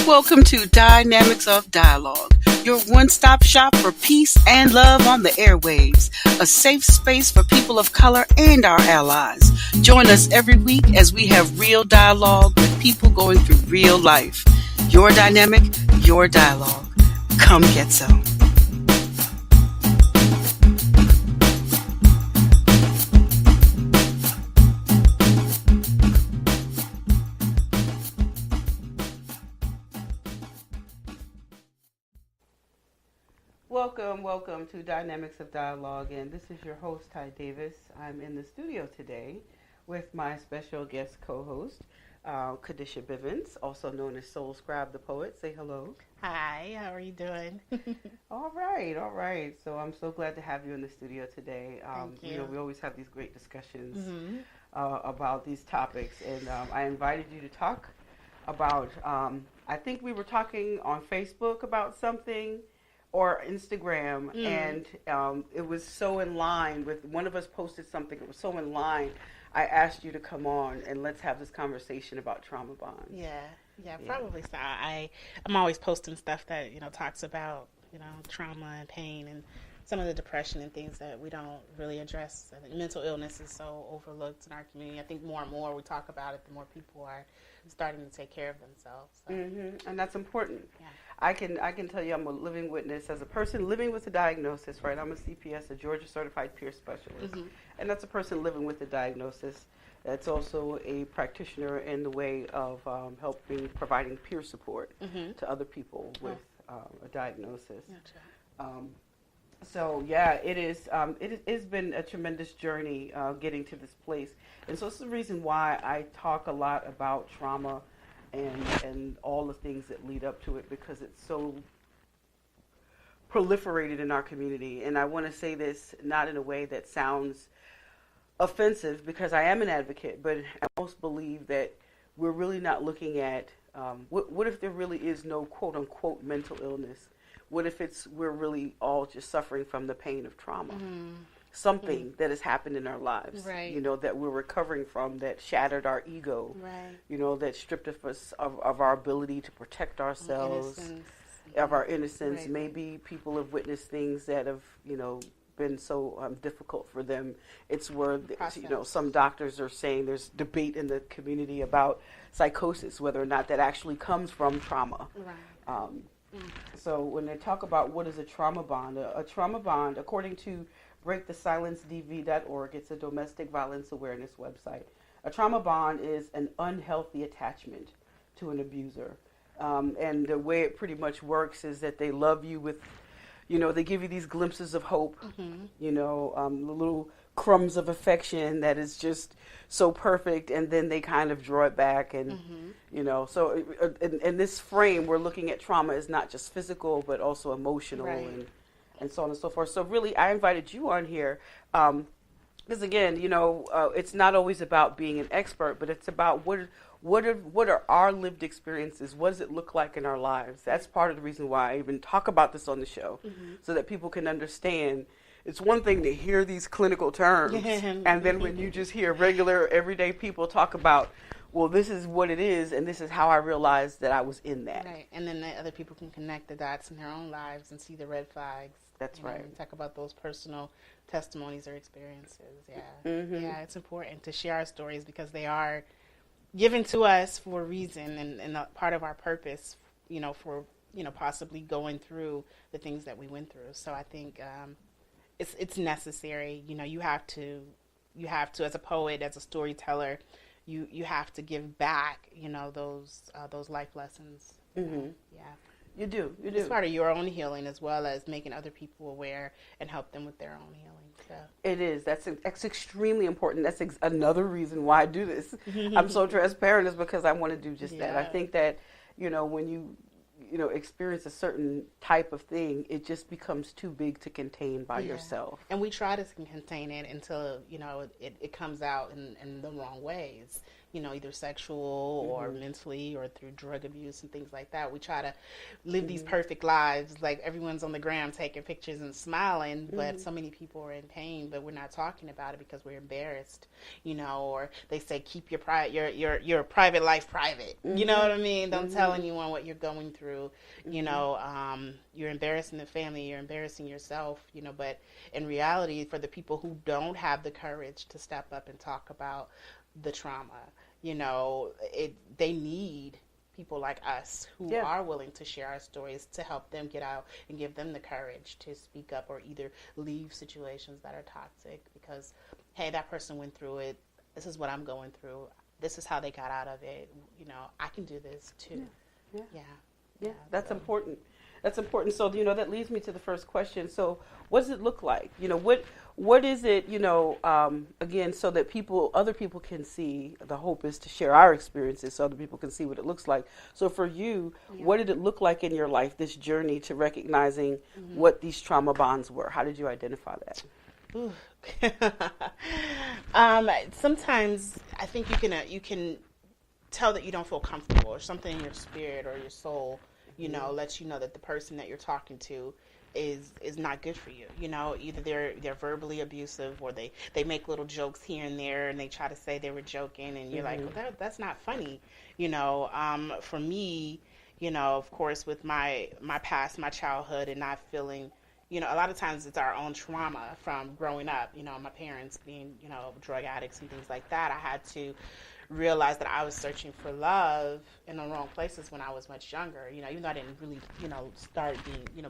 Welcome to Dynamics of Dialogue, your one-stop shop for peace and love on the airwaves, a safe space for people of color and our allies. Join us every week as we have real dialogue with people going through real life. Your dynamic, your dialogue. Come get some. Welcome to Dynamics of Dialogue, and this is your host, Ty Davis. I'm in the studio today with my special guest co-host, Kodisha Bivins, also known as Soul Scribe the Poet. Say hello. Hi, how are you doing? All right. So I'm so glad to have you in the studio today. Thank you. We always have these great discussions about these topics, and I invited you to talk about, I think we were talking on Facebook about something, or Instagram, and it was so in line with, one of us posted something, it was so in line, I asked you to come on and let's have this conversation about trauma bonds. Yeah, probably so. I'm always posting stuff that, talks about, trauma and pain and some of the depression and things that we don't really address. I think mental illness is so overlooked in our community. I think more and more we talk about it, the more people are starting to take care of themselves. So. And that's important. Yeah. I can tell you I'm a living witness as a person living with a diagnosis, right? I'm a CPS, a Georgia Certified Peer Specialist. And that's a person living with a diagnosis. That's also a practitioner in the way of providing peer support to other people with a diagnosis. Gotcha. So yeah, it's been a tremendous journey getting to this place. And so it's the reason why I talk a lot about trauma and all the things that lead up to it, because it's so proliferated in our community. And I want to say this not in a way that sounds offensive, because I am an advocate, but I most believe that we're really not looking at what if there really is no quote-unquote mental illness? What if we're really all just suffering from the pain of trauma? Something that has happened in our lives, right. That we're recovering from, that shattered our ego, right. That stripped us of our ability to protect ourselves, of our innocence. Right. Maybe people have witnessed things that have, been so difficult for them. It's where, some doctors are saying there's debate in the community about psychosis, whether or not that actually comes from trauma. Right. So when they talk about what is a trauma bond, according to breakthesilencedv.org, it's a domestic violence awareness website. A trauma bond is an unhealthy attachment to an abuser. And the way it pretty much works is that they love you with, they give you these glimpses of hope, the little crumbs of affection that is just so perfect, and then they kind of draw it back. And, so in this frame, we're looking at trauma as not just physical, but also emotional, right. and so on and so forth. So really, I invited you on here because, again, it's not always about being an expert, but it's about what are our lived experiences? What does it look like in our lives? That's part of the reason why I even talk about this on the show, so that people can understand. It's one thing to hear these clinical terms, and then when you just hear regular, everyday people talk about, well, this is what it is, and this is how I realized that I was in that. Right, and then the other people can connect the dots in their own lives and see the red flags. That's right. And talk about those personal testimonies or experiences. Yeah, yeah, it's important to share our stories because they are given to us for a reason and a part of our purpose. For possibly going through the things that we went through. So I think it's necessary. You have to as a poet, as a storyteller. You have to give back, those life lessons. Yeah. You do. It's part of your own healing as well as making other people aware and help them with their own healing. So. It is. That's extremely important. That's another reason why I do this. I'm so transparent, is because I want to do just that. I think that, when you experience a certain type of thing, it just becomes too big to contain by yourself. And we try to contain it until, it comes out in the wrong ways. either sexual or mentally or through drug abuse and things like that. We try to live these perfect lives, like everyone's on the gram taking pictures and smiling, but so many people are in pain, but we're not talking about it because we're embarrassed, or they say keep your private life private. You know what I mean? Don't tell anyone what you're going through. You're embarrassing the family, you're embarrassing yourself, but in reality, for the people who don't have the courage to step up and talk about the trauma, they need people like us who are willing to share our stories to help them get out and give them the courage to speak up or either leave situations that are toxic because, hey, that person went through it. This is what I'm going through. This is how they got out of it. I can do this too. Yeah. That's important. That's important. So, that leads me to the first question. So what does it look like? What is it, again, so that other people can see? The hope is to share our experiences so other people can see what it looks like. So for you, what did it look like in your life, this journey to recognizing what these trauma bonds were? How did you identify that? Sometimes I think you can tell that you don't feel comfortable, or something in your spirit or your soul, lets you know that the person that you're talking to is not good for you. Either they're verbally abusive, or they make little jokes here and there, and they try to say they were joking, and you're like, well, that's not funny. For me, of course, with my past, my childhood, and not feeling, a lot of times it's our own trauma from growing up, my parents being, drug addicts and things like that. I had to realize that I was searching for love in the wrong places when I was much younger. Even though I didn't really, start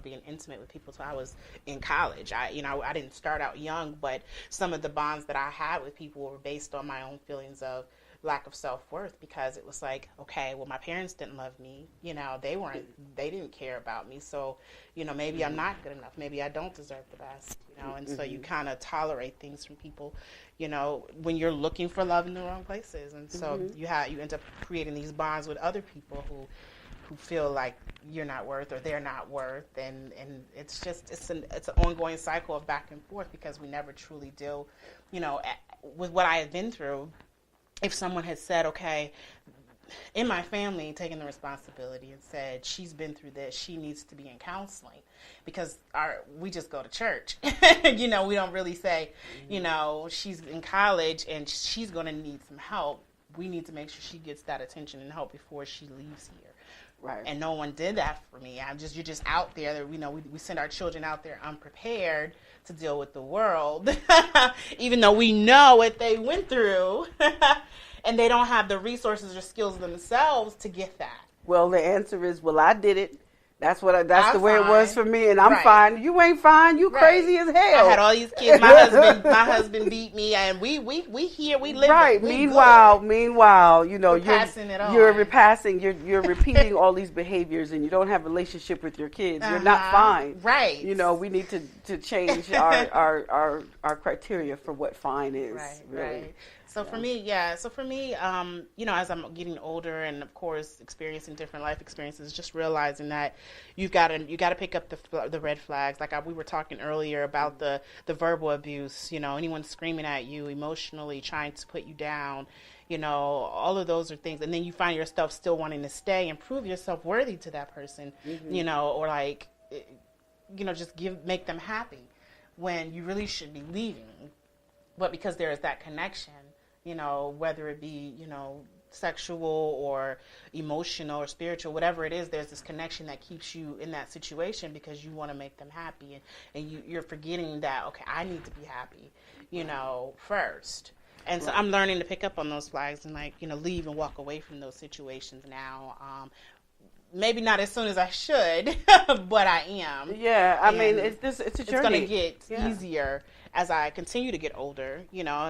being intimate with people until I was in college. I didn't start out young, but some of the bonds that I had with people were based on my own feelings of lack of self-worth, because it was like, okay, well, my parents didn't love me, they didn't care about me, so maybe I'm not good enough, maybe I don't deserve the best, and so you kind of tolerate things from people, when you're looking for love in the wrong places, and so you end up creating these bonds with other people who feel like you're not worth, or they're not worth, and it's an ongoing cycle of back and forth, because we never truly deal with what I have been through. If someone had said, okay, in my family, taking the responsibility and said, she's been through this, she needs to be in counseling, because we just go to church. We don't really say, she's in college and she's going to need some help. We need to make sure she gets that attention and help before she leaves here. Right. And no one did that for me. You're just out there. We send our children out there unprepared to deal with the world, even though we know what they went through, and they don't have the resources or skills themselves to get that. Well, the answer is, I did it. That's the way fine. It was for me, and I'm fine. You ain't fine. You crazy as hell. I had all these kids. My husband beat me, and we here, we live. Right. We meanwhile, you're passing it on. You're repassing. You're repeating all these behaviors, and you don't have a relationship with your kids. You're not fine. Right. We need to change our criteria for what fine is. Right. Really. Right. So for me, as I'm getting older and of course experiencing different life experiences, just realizing that you got to pick up the red flags. Like we were talking earlier about the verbal abuse. Anyone screaming at you emotionally, trying to put you down. All of those are things, and then you find yourself still wanting to stay and prove yourself worthy to that person. Or like, just make them happy when you really should be leaving. But because there is that connection, whether it be, sexual or emotional or spiritual, whatever it is, there's this connection that keeps you in that situation because you want to make them happy. And you're forgetting that, okay, I need to be happy, first. And so I'm learning to pick up on those flags and leave and walk away from those situations now. Maybe not as soon as I should, but I am. Yeah, I mean, it's a journey. It's going to get easier as I continue to get older, and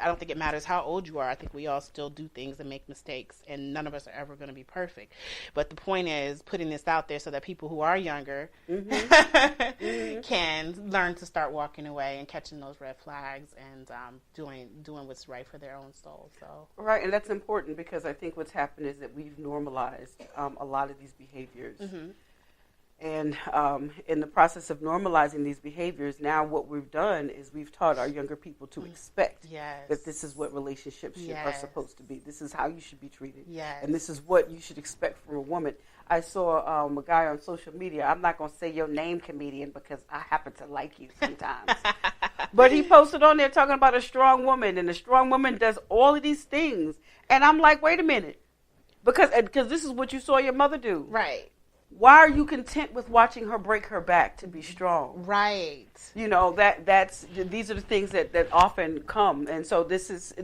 I don't think it matters how old you are. I think we all still do things and make mistakes, and none of us are ever going to be perfect. But the point is putting this out there so that people who are younger can learn to start walking away and catching those red flags and doing what's right for their own soul. So right, and that's important because I think what's happened is that we've normalized a lot of these behaviors. And in the process of normalizing these behaviors, now what we've done is we've taught our younger people to expect that this is what relationships are supposed to be. This is how you should be treated. And this is what you should expect from a woman. I saw a guy on social media. I'm not going to say your name, comedian, because I happen to like you sometimes. But he posted on there talking about a strong woman, and a strong woman does all of these things. And I'm like, wait a minute. Because this is what you saw your mother do. Right. Why are you content with watching her break her back to be strong? Right. You know, these are the things that often come. And so this is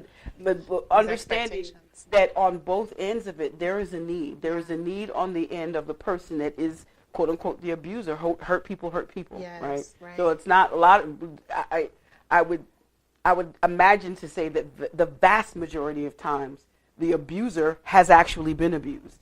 understanding that on both ends of it, there is a need. There is a need on the end of the person that is, quote unquote, the abuser. Hurt people, right? So it's not a lot of, I would imagine to say that the vast majority of times, the abuser has actually been abused.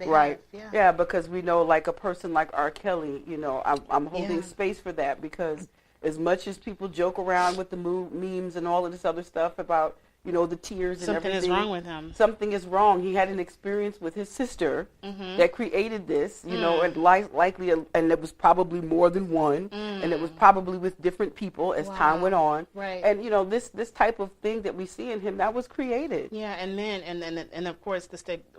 Right. Yeah, because we know, like a person like R. Kelly, you know, I'm holding space for that, because as much as people joke around with the memes and all of this other stuff about, you know, the tears and everything. Something is wrong with him. Something is wrong. He had an experience with his sister that created this, you know, and likely, and it was probably more than one, and it was probably with different people as time went on. Right. And, you know, this type of thing that we see in him, that was created. Yeah, and men, and of course,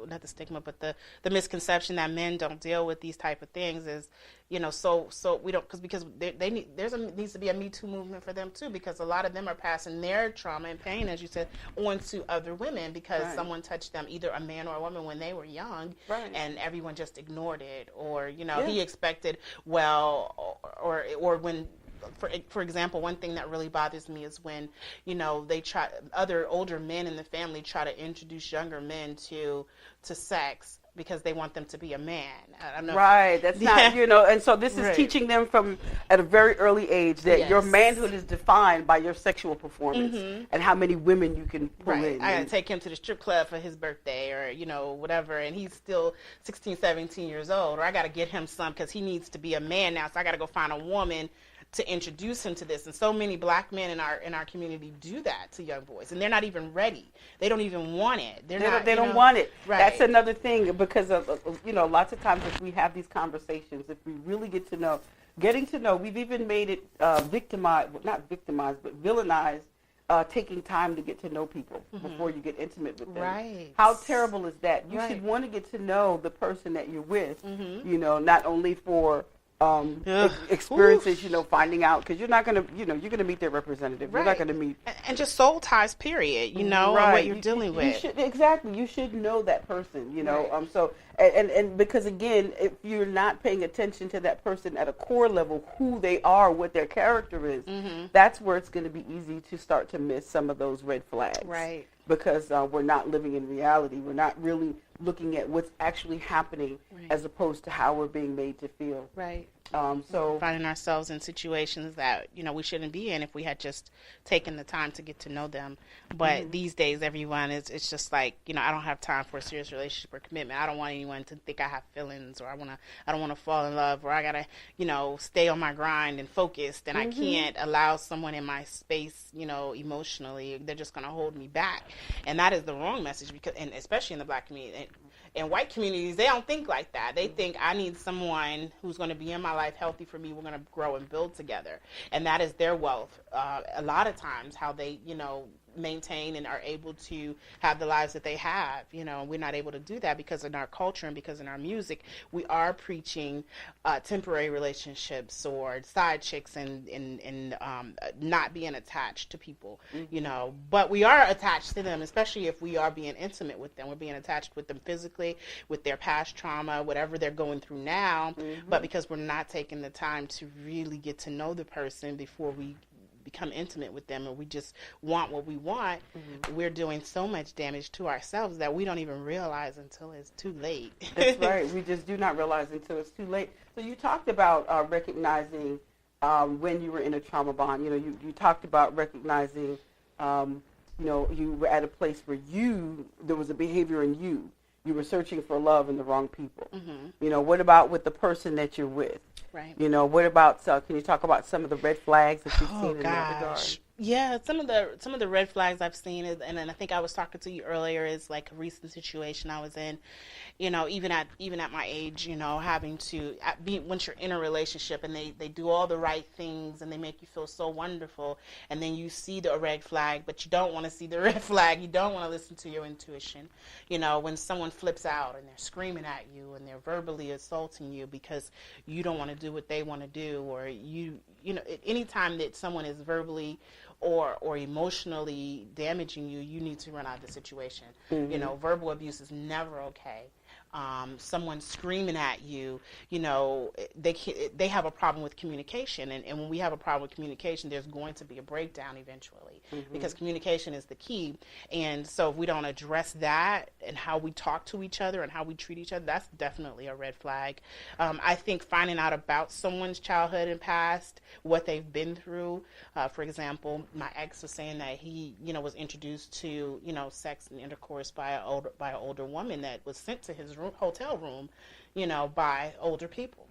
not the stigma, but the misconception that men don't deal with these type of things is, you know, so we don't, because needs to be a Me Too movement for them too, because a lot of them are passing their trauma and pain, as you said, on to other women because someone touched them, either a man or a woman, when they were young, and everyone just ignored it, or, you know, he expected, well, or when. For example, one thing that really bothers me is when, you know, other older men in the family try to introduce younger men to sex because they want them to be a man. I don't know. Right. That's not, you know, and so this is teaching them from at a very early age that your manhood is defined by your sexual performance and how many women you can pull in. I gotta take him to the strip club for his birthday, or, you know, whatever, and he's still 16, 17 years old, or I gotta get him some because he needs to be a man now, so I gotta go find a woman to introduce him to this. And so many black men in our community do that to young boys, and they're not even ready. They don't even want it. They don't want it. Right. That's another thing, because you know, lots of times if we have these conversations, if we really getting to know, we've even made it not victimized, but villainized. Taking time to get to know people before you get intimate with them. Right. How terrible is that? You should want to get to know the person that you're with, you know, not only for experiences, you know, finding out, because you're not going to, you know, you're going to meet their representative. You're not going to meet. And just soul ties, period, you know, and what you're dealing with. You should know that person, you know. So, and because, again, if you're not paying attention to that person at a core level, who they are, what their character is, that's where it's going to be easy to start to miss some of those red flags. Right. Because we're not living in reality. We're not really looking at what's actually happening as opposed to how we're being made to feel. Right. So finding ourselves in situations that, you know, we shouldn't be in if we had just taken the time to get to know them. But these days, everyone it's just like, you know, I don't have time for a serious relationship or commitment. I don't want anyone to think I have feelings, or I don't want to fall in love, or I gotta, you know, stay on my grind and focused, and I can't allow someone in my space, you know, emotionally. They're just gonna hold me back, and that is the wrong message, because, and especially in the black community. In white communities, they don't think like that. They think I need someone who's going to be in my life, healthy for me. We're going to grow and build together. And that is their wealth. A lot of times how they, you know, maintain and are able to have the lives that they have. You know, we're not able to do that because in our culture and because in our music, we are preaching temporary relationships or side chicks and not being attached to people, you know, but we are attached to them, especially if we are being intimate with them. We're being attached with them physically, with their past trauma, whatever they're going through now, but because we're not taking the time to really get to know the person before we become intimate with them, and we just want what we want, we're doing so much damage to ourselves that we don't even realize until it's too late. That's right. We just do not realize until it's too late. So you talked about recognizing when you were in a trauma bond. You know, you talked about recognizing, you know, you were at a place where there was a behavior in you. You were searching for love in the wrong people. You know, what about with the person that you're with? Right. You know, what about, can you talk about some of the red flags that you've seen in that regard? Yeah, some of the red flags I've seen is, and then I think I was talking to you earlier, is like a recent situation I was in. Even at my age, having to be, once you're in a relationship and they do all the right things and they make you feel so wonderful, and then you see the red flag, but you don't want to see the red flag. You don't want to listen to your intuition. When someone flips out and they're screaming at you and they're verbally assaulting you because you don't want to do what they want to do, or anytime that someone is verbally or emotionally damaging you, you need to run out of the situation. Mm-hmm. Verbal abuse is never okay. Someone screaming at you, they have a problem with communication, and when we have a problem with communication, there's going to be a breakdown eventually, because communication is the key. And so if we don't address that and how we talk to each other and how we treat each other, that's definitely a red flag. I think finding out about someone's childhood and past, what they've been through. For example, my ex was saying that he, was introduced to, sex and intercourse by an older woman that was sent to his hotel room, by older people.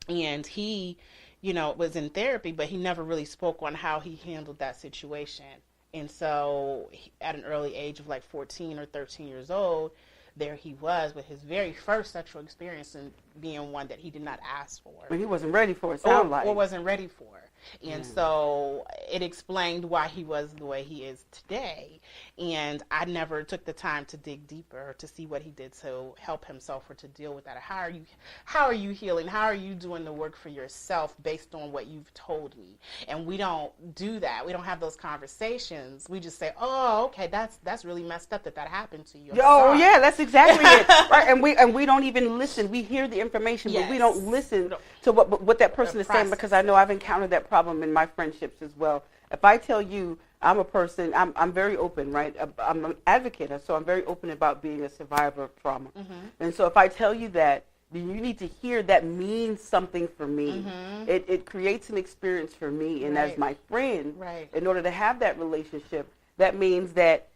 And he, was in therapy, but he never really spoke on how he handled that situation. And so at an early age of like 14 or 13 years old, there he was with his very first sexual experience, and being one that he did not ask for. But he wasn't ready for it, or wasn't ready for. And so it explained why he was the way he is today. And I never took the time to dig deeper to see what he did to help himself or to deal with that. How are you healing? How are you doing the work for yourself based on what you've told me? And we don't do that. We don't have those conversations. We just say, "Oh, okay, that's really messed up that happened to you." Yeah, that's exactly it. Right? And we don't even listen. We hear the information, but we don't listen to what that person is saying, because I know I've encountered that problem in my friendships as well. If I tell you I'm a person, I'm very open, right? I'm an advocate, so I'm very open about being a survivor of trauma. And so if I tell you that, then you need to hear that means something for me. It creates an experience for me, and as my friend, in order to have that relationship, that means that,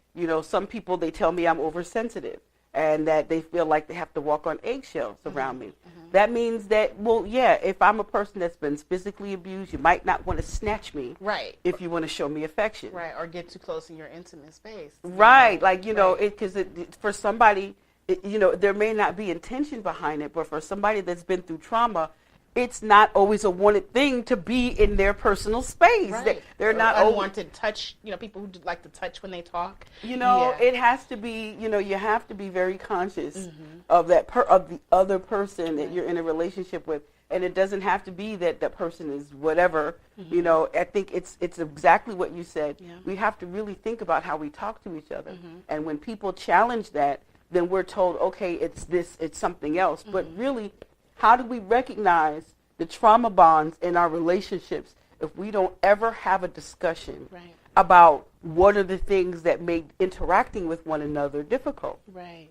some people, they tell me I'm oversensitive, and that they feel like they have to walk on eggshells around me. That means that, if I'm a person that's been physically abused, you might not want to snatch me. If you want to show me affection. Or get too close in your intimate space. Because for somebody, there may not be intention behind it, but for somebody that's been through trauma, it's not always a wanted thing to be in their personal space. They're not unwanted touch. People who like to touch when they talk. It has to be. You have to be very conscious of that of the other person that you're in a relationship with, and it doesn't have to be that person is whatever. I think it's exactly what you said. We have to really think about how we talk to each other, and when people challenge that, then we're told, okay, it's this, it's something else. But really, how do we recognize the trauma bonds in our relationships if we don't ever have a discussion about what are the things that make interacting with one another difficult? And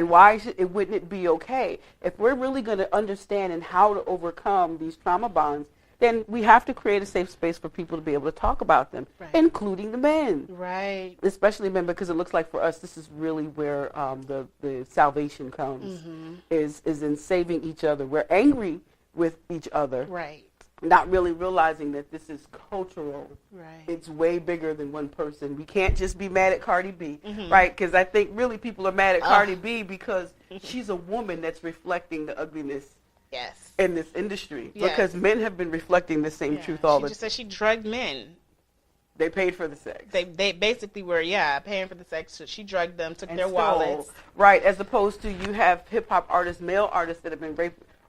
why wouldn't it be okay? If we're really going to understand and how to overcome these trauma bonds, then we have to create a safe space for people to be able to talk about them, including the men. Especially men, because it looks like for us, this is really where the salvation comes, is in saving each other. We're angry with each other, not really realizing that this is cultural. It's way bigger than one person. We can't just be mad at Cardi B, right? Because I think really people are mad at Cardi B because she's a woman that's reflecting the ugliness in this industry, because men have been reflecting the same truth all the time. She just said she drugged men. They paid for the sex. They basically were, paying for the sex. So she drugged them, took their wallets. Right, as opposed to you have hip-hop artists, male artists that have been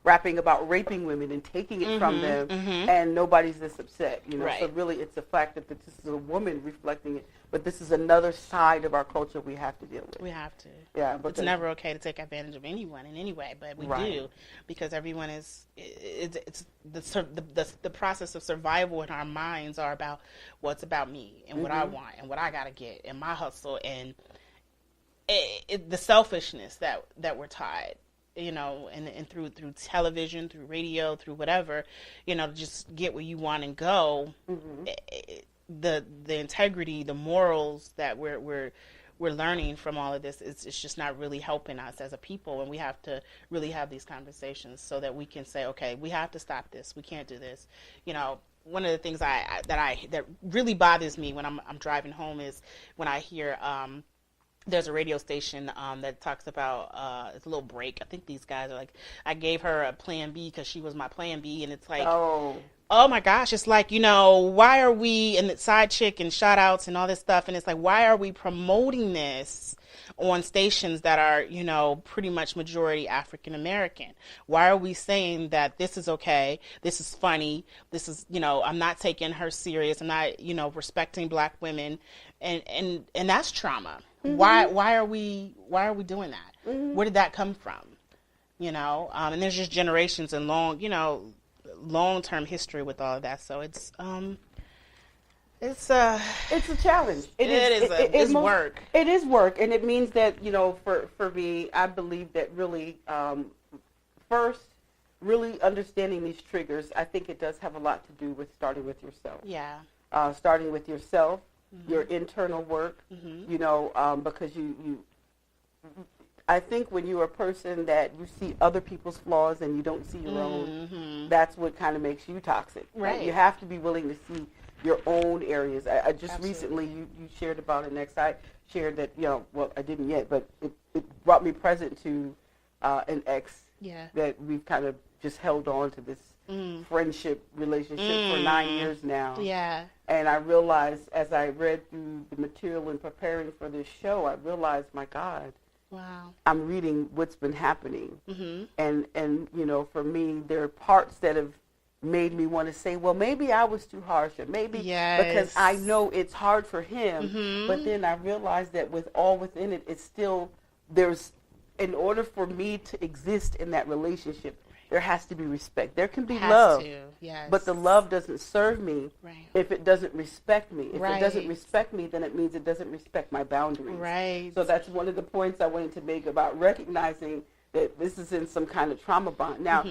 rapping about raping women and taking it from them, and nobody's this upset. So really it's the fact that this is a woman reflecting it. But this is another side of our culture we have to deal with. We have to. Yeah, it's never okay to take advantage of anyone in any way, but we do, because everyone is. It's the process of survival in our minds are about what's about me and what I want and what I gotta get and my hustle and the selfishness that we're taught. And through television, through radio, through whatever, to just get where you want and go. The integrity, the morals that we're learning from all of this, it's just not really helping us as a people, and we have to really have these conversations so that we can say, okay, we have to stop this. We can't do this. one of the things that really bothers me when I'm driving home is when I hear there's a radio station that talks about it's a little break. I think these guys are like, I gave her a plan B because she was my plan B, and it's like, oh my gosh, it's like, why are we, and the side chick and shout outs and all this stuff, and it's like, why are we promoting this on stations that are, pretty much majority African American? Why are we saying that this is okay, this is funny, this is, I'm not taking her serious, I'm not, respecting Black women, and that's trauma. Mm-hmm. Why are we doing that? Mm-hmm. Where did that come from? And there's just generations and long-term history with all of that. So it's a challenge. It's work. It is work, and it means that for me, I believe that really first, really understanding these triggers. I think it does have a lot to do with starting with yourself. Yeah. Starting with yourself, mm-hmm. your internal work. Mm-hmm. Because you. I think when you're a person that you see other people's flaws and you don't see your own, mm-hmm. that's what kind of makes you toxic. Right. You have to be willing to see your own areas. I just Absolutely. Recently, you shared about an ex. I shared that, well, I didn't yet, but it brought me present to an ex that we've kind of just held on to this friendship relationship for 9 years now. Yeah. And I realized as I read through the material and preparing for this show, I realized, my God, wow. I'm reading what's been happening. Mm-hmm. And for me, there are parts that have made me want to say, well, maybe I was too harsh, or maybe because I know it's hard for him. Mm-hmm. But then I realized that with all within it, it's still, in order for me to exist in that relationship, there has to be respect. There can be love, but the love doesn't serve me if it doesn't respect me. If it doesn't respect me, then it means it doesn't respect my boundaries. Right. So that's one of the points I wanted to make about recognizing that this is in some kind of trauma bond. Now,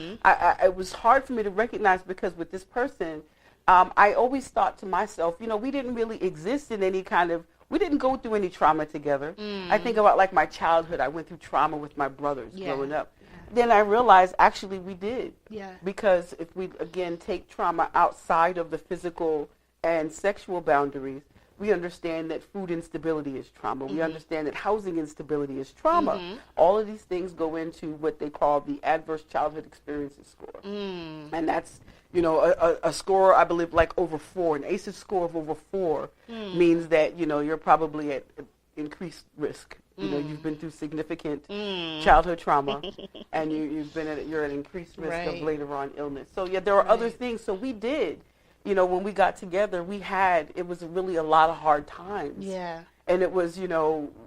it was hard for me to recognize because with this person, I always thought to myself, we didn't really exist in any kind of, we didn't go through any trauma together. I think about like my childhood. I went through trauma with my brothers growing up. Then I realized actually we did. Yeah. Because if we, again, take trauma outside of the physical and sexual boundaries, we understand that food instability is trauma. We understand that housing instability is trauma. All of these things go into what they call the adverse childhood experiences score. And that's, a score, I believe, like over 4. An ACEs score of over 4 means that, you're probably at increased risk. You've been through significant childhood trauma, and you're at increased risk of later on illness. So there are other things. So we did, when we got together, it was really a lot of hard times. Yeah. And it was,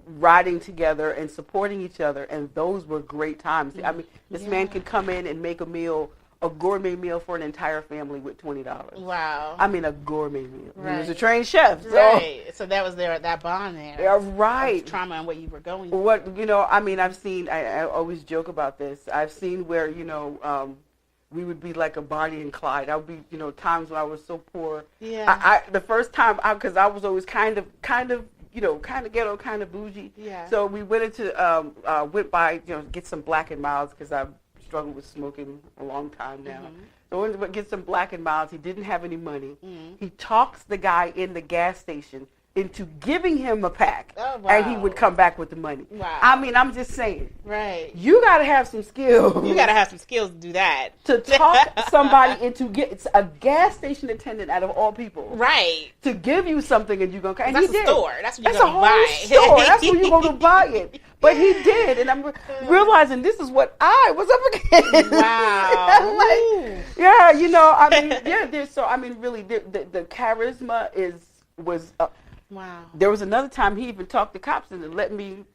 riding together and supporting each other, and those were great times. I mean, this man could come in and make a gourmet meal for an entire family with $20. Wow. I mean, a gourmet meal. Right. He was a trained chef. So that was that bond there. Yeah, right. Trauma and what you were going through. What, I've seen, I always joke about this. I've seen where, we would be like a Bonnie and Clyde. I would be, times when I was so poor. Yeah. The first time, because I was always kind of ghetto, kind of bougie. Yeah. So we went went by, get some Black and Milds because I've struggled with smoking a long time now. So we went to get some Black and Milds. He didn't have any money. He talks the guy in the gas station into giving him a pack, and he would come back with the money. Wow. I mean, I'm just saying. Right. You got to have some skills. You got to have some skills to do that. To talk somebody into it's a gas station attendant out of all people. Right. To give you something and you're going to... And that's he did. Store. That's what you're going to buy. That's a whole store. That's where you're going to buy it. But he did. And I'm realizing this is what I was up against. Wow. Really, the charisma was... Wow. There was another time he even talked to cops and let me...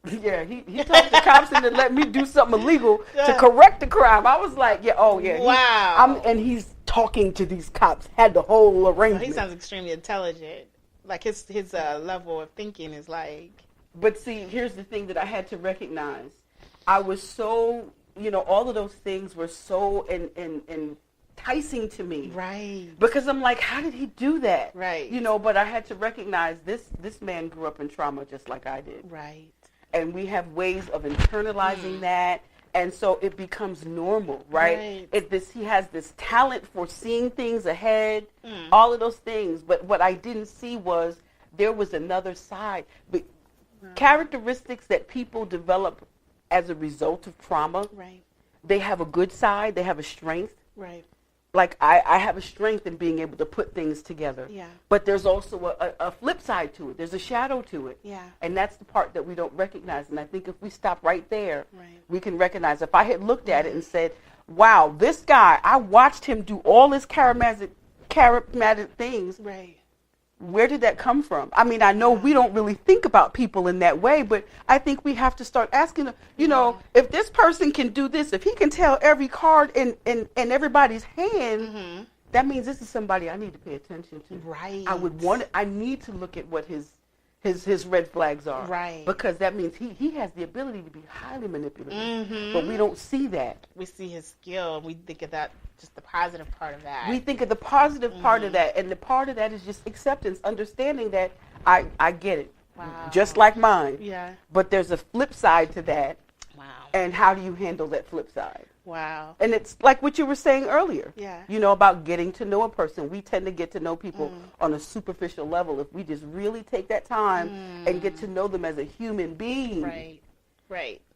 Yeah, he talked to cops and let me do something illegal to correct the crime. I was like, wow. And he's talking to these cops, had the whole arrangement. He sounds extremely intelligent. Like his level of thinking is like... But see, here's the thing that I had to recognize. I was so, all of those things were so enticing to me. Right. Because I'm like, how did he do that? Right. But I had to recognize this man grew up in trauma just like I did. Right. And we have ways of internalizing that And so it becomes normal, right? He has this talent for seeing things ahead, all of those things. But what I didn't see was there was another side. But characteristics that people develop as a result of trauma, they have a good side, they have a strength. Like I have a strength in being able to put things together. But there's also a flip side to it. There's a shadow to it. And that's the part that we don't recognize. And I think if we stop right there, we can recognize. If I had looked at it and said, wow, this guy, I watched him do all his charismatic things. Where did that come from? I mean, I know we don't really think about people in that way, but I think we have to start asking, if this person can do this, if he can tell every card in everybody's hand, that means this is somebody I need to pay attention to. I need to look at what his red flags are. Because that means he has the ability to be highly manipulative. But we don't see that. We see his skill, and we think of that, just the positive part of that. We think of the positive part of that, and the part of that is just acceptance, understanding that I get it. Just like mine. But there's a flip side to that. And how do you handle that flip side? And it's like what you were saying earlier, about getting to know a person. We tend to get to know people on a superficial level. If we just really take that time and get to know them as a human being,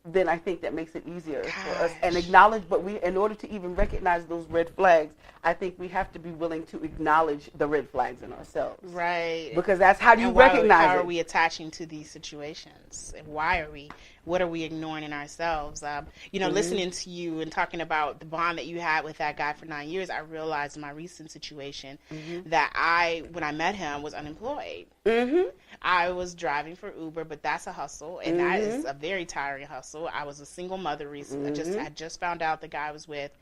then I think that makes it easier for us and acknowledge. But in order to even recognize those red flags, I think we have to be willing to acknowledge the red flags in ourselves. Because that's how do you recognize it. How are we attaching to these situations? And why are we? What are we ignoring in ourselves? Listening to you and talking about the bond that you had with that guy for 9 years, I realized in my recent situation that when I met him, was unemployed. I was driving for Uber, but that's a hustle, and that is a very tiring hustle. I was a single mother recently. I just found out the guy I was with,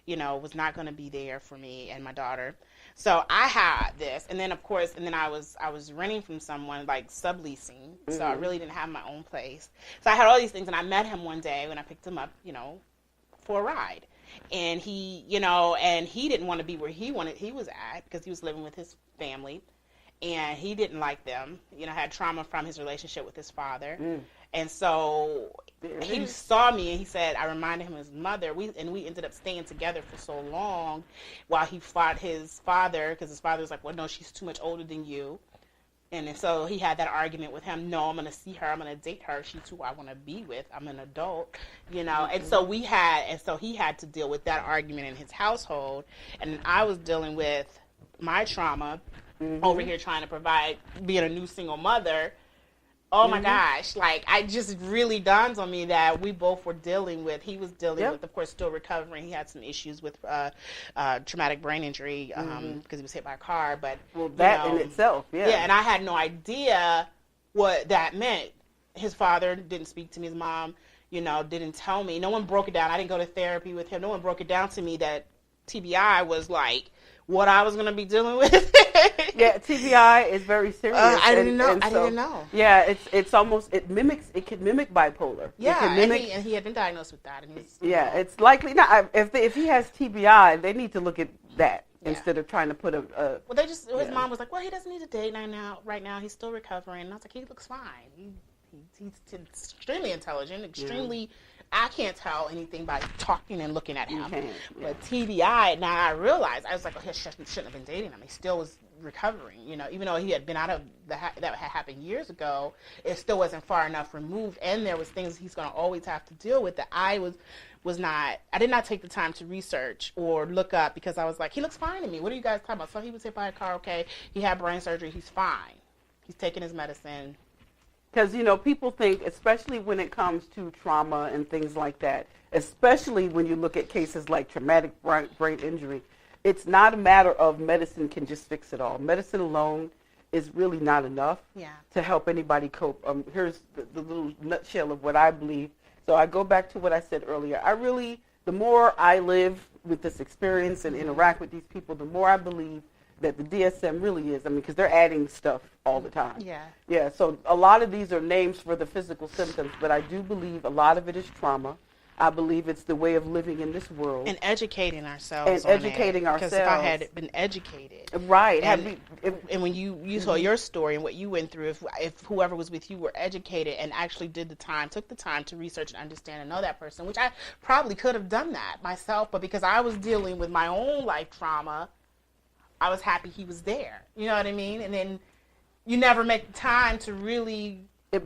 was not going to be there for me and my daughter. So I had this, and then of course, I was renting from someone, like subleasing. So I really didn't have my own place. So I had all these things, and I met him one day when I picked him up, for a ride. And he didn't want to be where he was at, because he was living with his family, and he didn't like them. Had trauma from his relationship with his father. And so he saw me, and he said, I reminded him of his mother. We ended up staying together for so long while he fought his father, because his father was like, well, no, she's too much older than you. And so he had that argument with him. No, I'm going to see her. I'm going to date her. She's who I want to be with. I'm an adult, And so he had to deal with that argument in his household. And I was dealing with my trauma over here trying to provide, being a new single mother. Oh my gosh, like I just really dawned on me that we both were dealing with, he was dealing with, of course, still recovering. He had some issues with traumatic brain injury because he was hit by a car. But that in itself, and I had no idea what that meant. His father didn't speak to me. His mom, didn't tell me. No one broke it down. I didn't go to therapy with him. No one broke it down to me that TBI was like what I was going to be dealing with. TBI is very serious. I didn't know. Yeah, it's almost, it can mimic bipolar. And he had been diagnosed with that. And it's likely, not. If he has TBI, they need to look at that instead of trying to put his mom was like, well, he doesn't need to date right now. He's still recovering. And I was like, he looks fine. He's extremely intelligent, extremely... I can't tell anything by talking and looking at him. But TBI, now I realized, I was like, oh, he shouldn't have been dating him. He still was recovering, even though he had been out of that had happened years ago, it still wasn't far enough removed. And there was things he's going to always have to deal with that I did not take the time to research or look up, because I was like, he looks fine to me. What are you guys talking about? So he was hit by a car, okay. He had brain surgery. He's fine. He's taking his medicine. Because, people think, especially when it comes to trauma and things like that, especially when you look at cases like traumatic brain injury, it's not a matter of medicine can just fix it all. Medicine alone is really not enough to help anybody cope. Here's the little nutshell of what I believe. So I go back to what I said earlier. The more I live with this experience and interact with these people, the more I believe that the DSM really is. Because they're adding stuff all the time. So a lot of these are names for the physical symptoms, but I do believe a lot of it is trauma. I believe it's the way of living in this world. And educating ourselves. Because if I had been educated. Right. And when you saw your story and what you went through, if whoever was with you were educated and actually took the time to research and understand and know that person, which I probably could have done that myself, but because I was dealing with my own life trauma, I was happy he was there. You know what I mean? And then you never make the time to really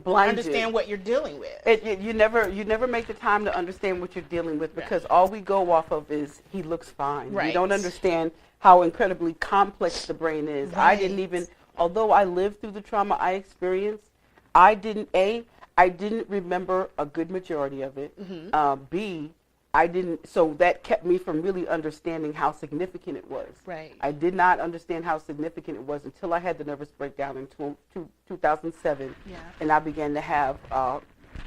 understand what you're dealing with. You never make the time to understand what you're dealing with, because all we go off of is he looks fine. Right. You don't understand how incredibly complex the brain is. Right. I didn't even, although I lived through the trauma I experienced, I didn't remember a good majority of it. Mm-hmm. B, so that kept me from really understanding how significant it was. Right. I did not understand how significant it was until I had the nervous breakdown in 2007, and I began to have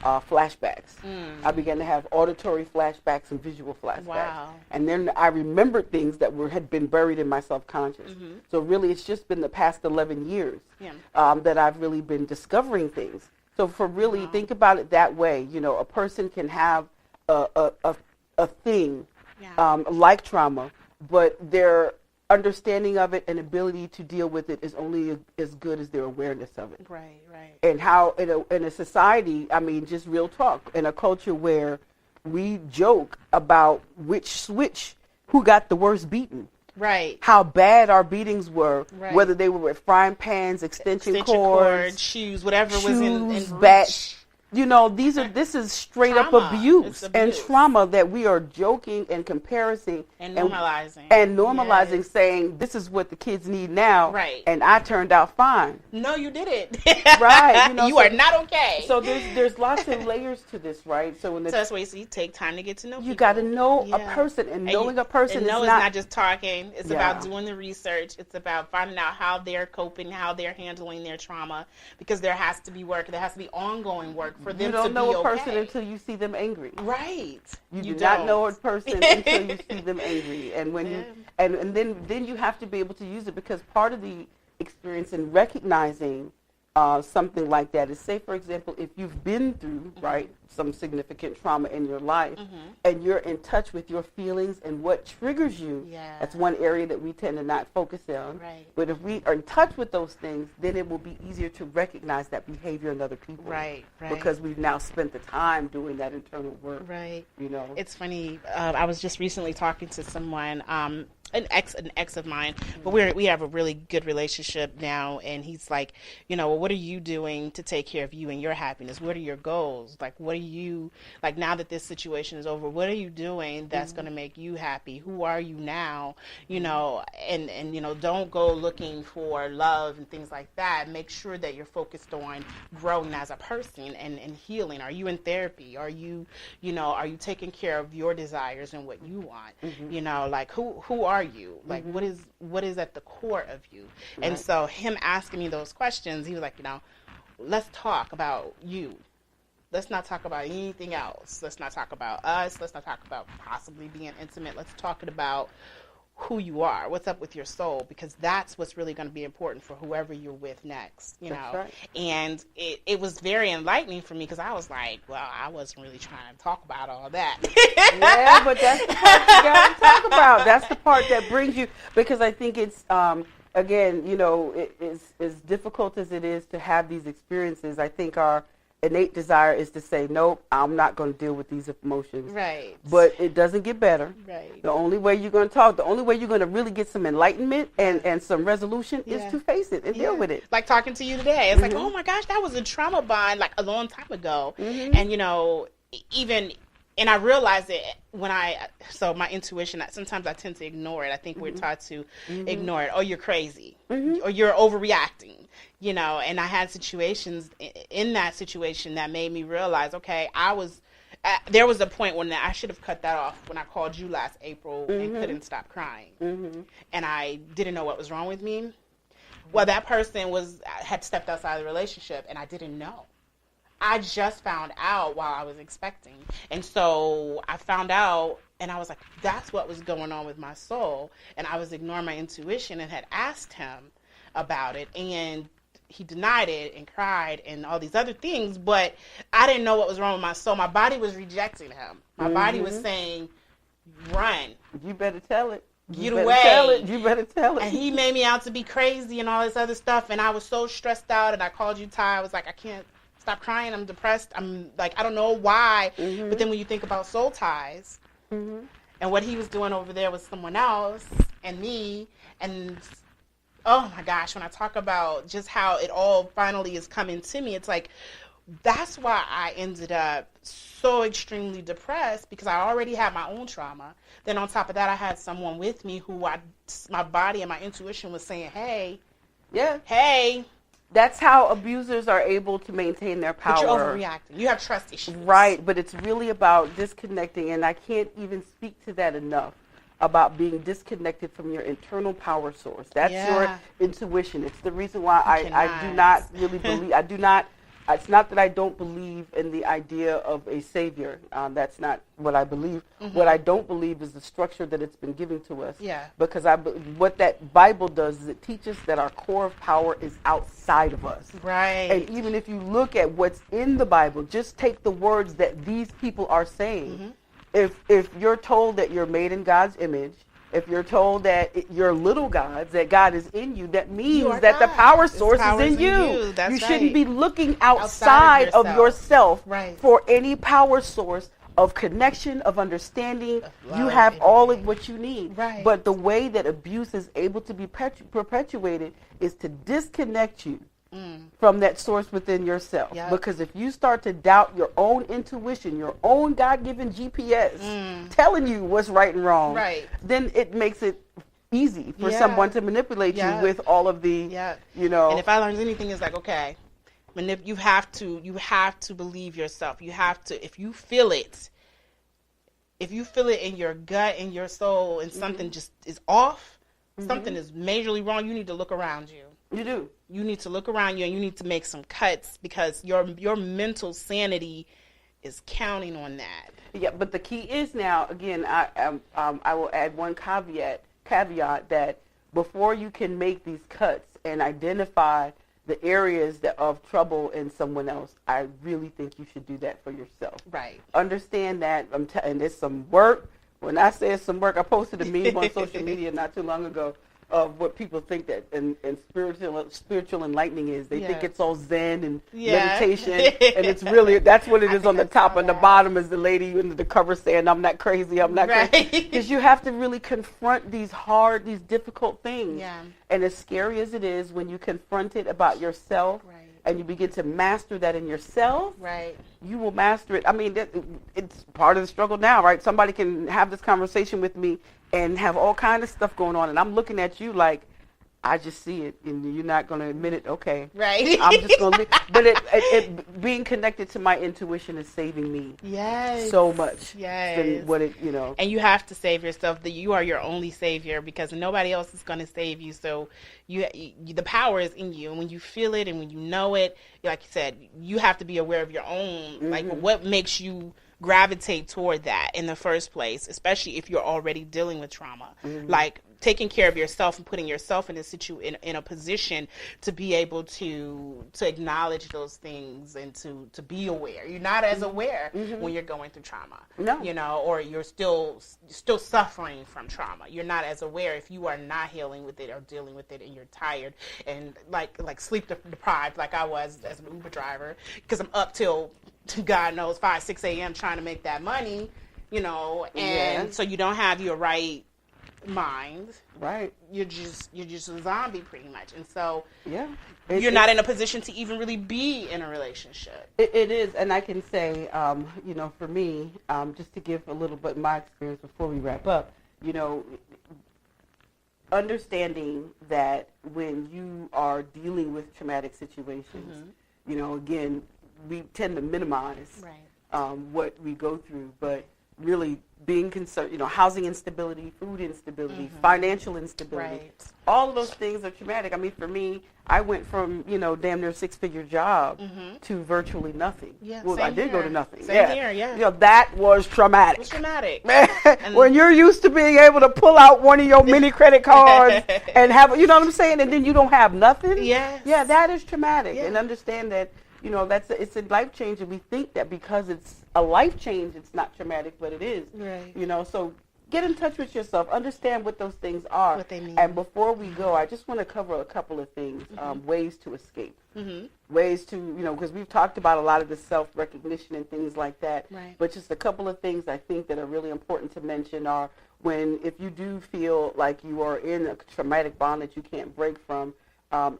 flashbacks. I began to have auditory flashbacks and visual flashbacks. Wow. And then I remembered things that had been buried in my subconscious. Mm-hmm. So really, it's just been the past 11 years that I've really been discovering things. So think about it that way. You know, a person can have a thing like trauma, but their understanding of it and ability to deal with it is only as good as their awareness of it. Right, right. And how in a society, I mean, just real talk, in a culture where we joke about who got the worst beating. Right. How bad our beatings were, whether they were with frying pans, extension cords, shoes, whatever was in bats. You know, this is straight trauma. Up abuse and trauma that we are joking and comparing and normalizing. Yes. Saying this is what the kids need now. Right. And I turned out fine. No, you didn't. Right. You know, you are not okay. So there's lots of layers to this, right? So that's why you take time to get to know people. You got to know a person, and knowing a person is not just talking. It's about doing the research. It's about finding out how they're coping, how they're handling their trauma, because there has to be work. There has to be ongoing work for them to be okay. You don't know a person until you see them angry. Right. You do not know a person until you see them angry. And when and then you have to be able to use it, because part of the experience in recognizing something like that is, say, for example, if you've been through, some significant trauma in your life, and you're in touch with your feelings and what triggers you, that's one area that we tend to not focus on. Right. But if we are in touch with those things, then it will be easier to recognize that behavior in other people. Right. Because we've now spent the time doing that internal work. Right. You know. It's funny. I was just recently talking to someone, an ex of mine, but we have a really good relationship now, and he's like, you know, well, what are you doing to take care of you and your happiness? What are your goals? Like, what are you, like, now that this situation is over, what are you doing that's going to make you happy? Who are you now? You know, and you know, don't go looking for love and things like that. Make sure that you're focused on growing as a person and healing. Are you in therapy? Are you taking care of your desires and what you want? You know, like, who are you? Like, what is at the core of you? And so him asking me those questions, he was like, you know, let's talk about you. Let's not talk about anything else. Let's not talk about us. Let's not talk about possibly being intimate. Let's talk about who you are, what's up with your soul, because that's what's really going to be important for whoever you're with next, you know. Right. And it was very enlightening for me, because I was like, well, I wasn't really trying to talk about all that. Yeah, but that's the part you got to talk about. That's the part that brings you, because I think it's, again, you know, it is as difficult as it is to have these experiences. I think our innate desire is to say, nope, I'm not going to deal with these emotions. Right. But it doesn't get better. Right. The only way you're going to talk, the only way you're going to really get some enlightenment and some resolution is to face it and deal with it. Like talking to you today. It's like, oh my gosh, that was a trauma bond like a long time ago. And, you know, and I realized it so my intuition, sometimes I tend to ignore it. I think we're taught to ignore it. Oh, you're crazy. Or you're overreacting, you know. And I had situations in that situation that made me realize, okay, there was a point when I should have cut that off when I called you last April and couldn't stop crying. And I didn't know what was wrong with me. Well, that person had stepped outside the relationship, and I didn't know. I just found out while I was expecting. And so I found out, and I was like, that's what was going on with my soul. And I was ignoring my intuition and had asked him about it. And he denied it and cried and all these other things, but I didn't know what was wrong with my soul. My body was rejecting him. My body was saying, run. You better tell it. Get away. Tell it. You better tell it. And he made me out to be crazy and all this other stuff, and I was so stressed out, and I called you, Ty. I was like, I can't stop crying. I'm depressed. I'm like, I don't know why. But then when you think about soul ties and what he was doing over there with someone else and me, and oh my gosh, when I talk about just how it all finally is coming to me, it's like, that's why I ended up so extremely depressed, because I already had my own trauma. Then on top of that, I had someone with me who my body and my intuition was saying, hey. That's how abusers are able to maintain their power. But you're overreacting. You have trust issues. Right, but it's really about disconnecting, and I can't even speak to that enough, about being disconnected from your internal power source. That's your intuition. It's the reason why I do not really believe, it's not that I don't believe in the idea of a savior. That's not what I believe. What I don't believe is the structure that it's been given to us. Yeah. Because what that Bible does is it teaches that our core of power is outside of us. Right. And even if you look at what's in the Bible, just take the words that these people are saying. If you're told that you're made in God's image, if you're told that you're little gods, that God is in you, that means that the power source is in you. You shouldn't be looking outside of yourself for any power source of connection, of understanding. You have all of what you need. But the way that abuse is able to be perpetuated is to disconnect you from that source within yourself. Because if you start to doubt your own intuition, your own God-given GPS telling you what's right and wrong, then it makes it easy for someone to manipulate you with all of the, you know. And if I learned anything, it's like, okay, you have to believe yourself. You have to, if you feel it in your gut, in your soul, and something just is off, something is majorly wrong, you need to look around you. You do. You need to look around you, and you need to make some cuts, because your mental sanity is counting on that. Yeah, but the key is now, again, I will add one caveat that before you can make these cuts and identify the areas of trouble in someone else, I really think you should do that for yourself. Right. Understand that, and it's some work. When I say it's some work, I posted a meme on social media not too long ago of what people think that and spiritual enlightening is. They think it's all Zen and meditation, and it's really, that's what it is. On the top and the bottom is the lady under the cover saying, I'm not crazy, I'm not crazy. Because you have to really confront these difficult things. And as scary as it is, when you confront it about yourself, and you begin to master that in yourself, you will master it. I mean, it's part of the struggle now, right? Somebody can have this conversation with me and have all kind of stuff going on, and I'm looking at you like, I just see it, and you're not going to admit it. Okay, I'm just going to. But it being connected to my intuition is saving me so much. Than what it, you know. And you have to save yourself. That you are your only savior, because nobody else is going to save you. So the power is in you, and when you feel it and when you know it, like you said, you have to be aware of your own. Like, what makes you gravitate toward that in the first place, especially if you're already dealing with trauma. Like, taking care of yourself and putting yourself in a position to be able to acknowledge those things and to be aware. You're not as aware when you're going through trauma. You know, or you're still suffering from trauma. You're not as aware if you are not healing with it or dealing with it, and you're tired and like sleep deprived, like I was as an Uber driver, because I'm up till God knows 5-6 a.m. trying to make that money, you know, and so you don't have your right mind. You're just a zombie pretty much, and so you're not in a position to even really be in a relationship. It is, and I can say, you know, for me, just to give a little bit of my experience before we wrap up, you know, understanding that when you are dealing with traumatic situations, you know, again, we tend to minimize what we go through, but really being concerned, housing instability, food instability, financial instability. Right. All of those things are traumatic. I mean, for me, I went from, damn near 6-figure job to virtually nothing. Yeah, well, same I did here. go to nothing. Same here, yeah. That was traumatic. It's traumatic. When you're used to being able to pull out one of your mini credit cards and have, you know what I'm saying, and then you don't have nothing. Yes. Yeah, that is traumatic. Yeah. And understand that, it's a life change, and we think that because it's a life change, it's not traumatic, but it is. Right. So get in touch with yourself. Understand what those things are. What they mean. And before we go, I just want to cover a couple of things, ways to escape. Ways to, because we've talked about a lot of the self-recognition and things like that. Right. But just a couple of things I think that are really important to mention are if you do feel like you are in a traumatic bond that you can't break from,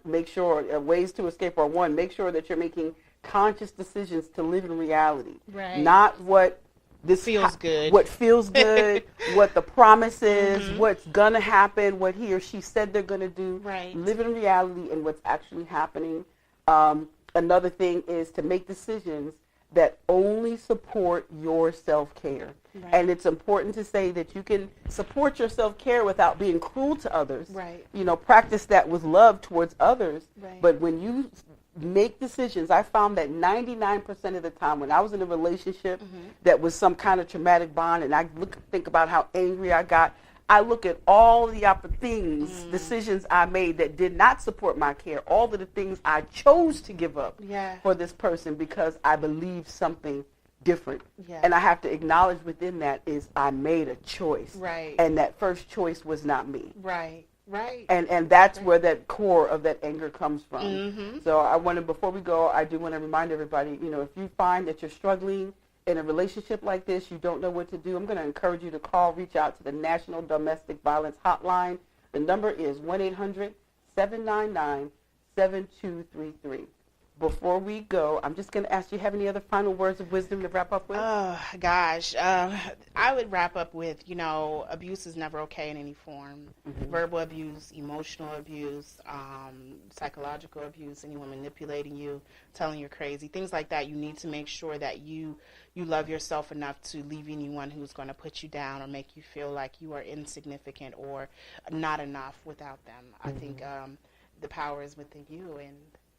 make sure ways to escape are, one, make sure that you're making conscious decisions to live in reality. Right. Not what this feels good. What feels good, what the promise is, what's going to happen, what he or she said they're going to do. Right. Live in reality and what's actually happening. Another thing is to make decisions that only support your self-care. Right. And it's important to say that you can support your self-care without being cruel to others. Right. Practice that with love towards others. Right. But when you make decisions, I found that 99% of the time when I was in a relationship that was some kind of traumatic bond, and I think about how angry I got, I look at all the decisions I made that did not support my care, all of the things I chose to give up for this person because I believed something different. Yeah. And I have to acknowledge within that is I made a choice. Right. And that first choice was not me. Right. Right. And that's where that core of that anger comes from. So before we go, I do want to remind everybody, if you find that you're struggling in a relationship like this, you don't know what to do, I'm going to encourage you to reach out to the National Domestic Violence Hotline. The number is 1-800-799-7233. Before we go, I'm just going to ask you, have any other final words of wisdom to wrap up with? Oh, gosh. I would wrap up with, abuse is never okay in any form. Verbal abuse, emotional abuse, psychological abuse, anyone manipulating you, telling you're crazy, things like that. You need to make sure that you love yourself enough to leave anyone who's going to put you down or make you feel like you are insignificant or not enough without them. I think the power is within you,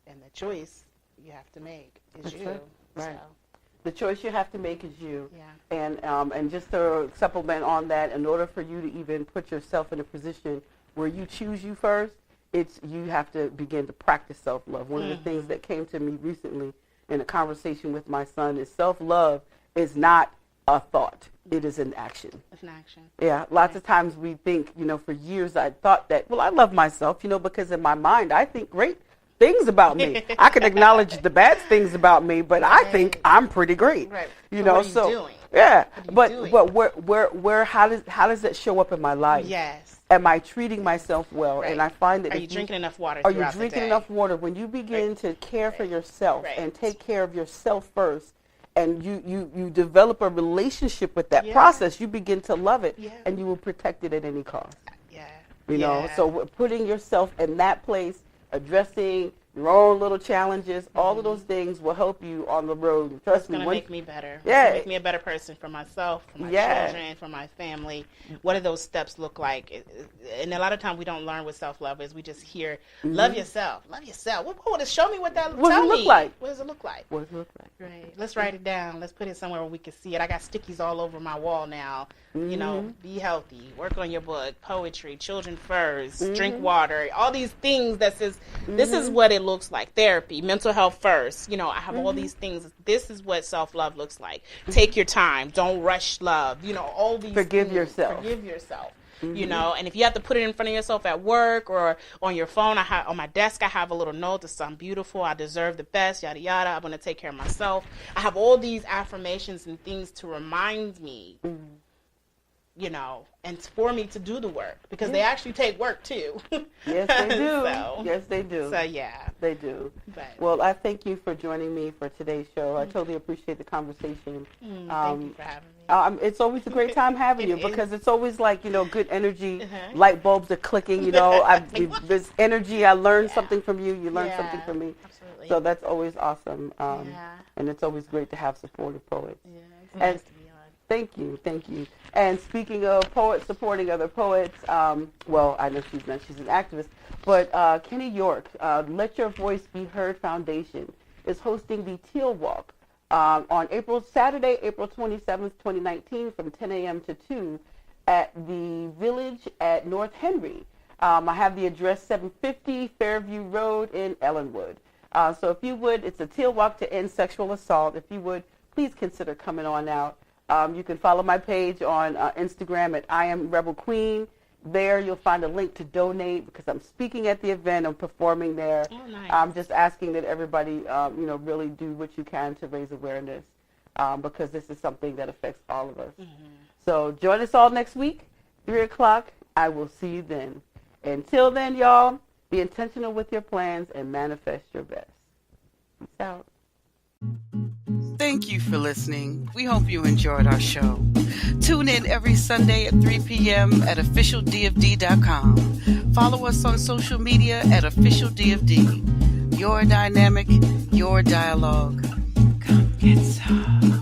and the choice you have to make is That's you. Right. Right. So. The choice you have to make is you. Yeah. And just to supplement on that, in order for you to even put yourself in a position where you choose you first, you have to begin to practice self-love. One of the things that came to me recently in a conversation with my son is self-love is not a thought. It is an action. It's an action. Yeah. Lots of times we think, for years I thought that, I love myself, because in my mind I think great things about me. I can acknowledge the bad things about me, but I think I'm pretty great. Right. What are you doing? Yeah. But how does that show up in my life? Yes. Am I treating myself well? Right. And I find that are you drinking enough water? Are you drinking enough water? When you begin to care for yourself and take care of yourself first, and you develop a relationship with that process, you begin to love it, and you will protect it at any cost. Yeah. So putting yourself in that place, addressing your own little challenges, all of those things will help you on the road. Trust me. It's going to make me better. Yeah. It's going to make me a better person for myself, for my children, for my family. What do those steps look like? And a lot of times we don't learn what self-love is. We just hear, love yourself. Love yourself. What would it show me what that what does it look like? What does it look like? What does it look like? Right. Let's write it down. Let's put it somewhere where we can see it. I got stickies all over my wall now. Be healthy. Work on your book. Poetry. Children first. Drink water. All these things that says, this is what it looks like. Therapy. Mental health first. I have all these things. This is what self-love looks like. Take your time. Don't rush love. All these Forgive things. yourself. Forgive yourself. And if you have to put it in front of yourself at work or on your phone, on my desk, I have a little note that says, I'm beautiful, I deserve the best, yada, yada, I'm going to take care of myself. I have all these affirmations and things to remind me, and for me to do the work, because they actually take work too. Yes, they do. Yes, they do. So, yeah. They do. But, well, I thank you for joining me for today's show. I totally appreciate the conversation. Thank you for having me. It's always a great time having you because it's always like, good energy. Light bulbs are clicking, there's energy. I learned something from you. You learned something from me. Absolutely. So that's always awesome. And it's always great to have supportive poets. Yeah, it's nice to be on. Thank you. And speaking of poets supporting other poets, well, I know she's not, she's an activist, but Kenny York, Let Your Voice Be Heard Foundation is hosting the Teal Walk on Saturday, April 27th, 2019, from 10 a.m. to 2 at the Village at North Henry. I have the address 750 Fairview Road in Ellenwood. So if you would, it's a Teal Walk to End Sexual Assault. If you would, please consider coming on out. You can follow my page on Instagram at I Am Rebel Queen. There you'll find a link to donate because I'm speaking at the event. I'm performing there. Oh, nice. I'm just asking that everybody, really do what you can to raise awareness because this is something that affects all of us. Mm-hmm. So join us all next week, 3 o'clock. I will see you then. Until then, y'all, be intentional with your plans and manifest your best. Peace out. Thank you for listening. We hope you enjoyed our show. Tune in every Sunday at 3 p.m. at officialdfd.com. Follow us on social media at officialdfd. Your dynamic, your dialogue. Come get some.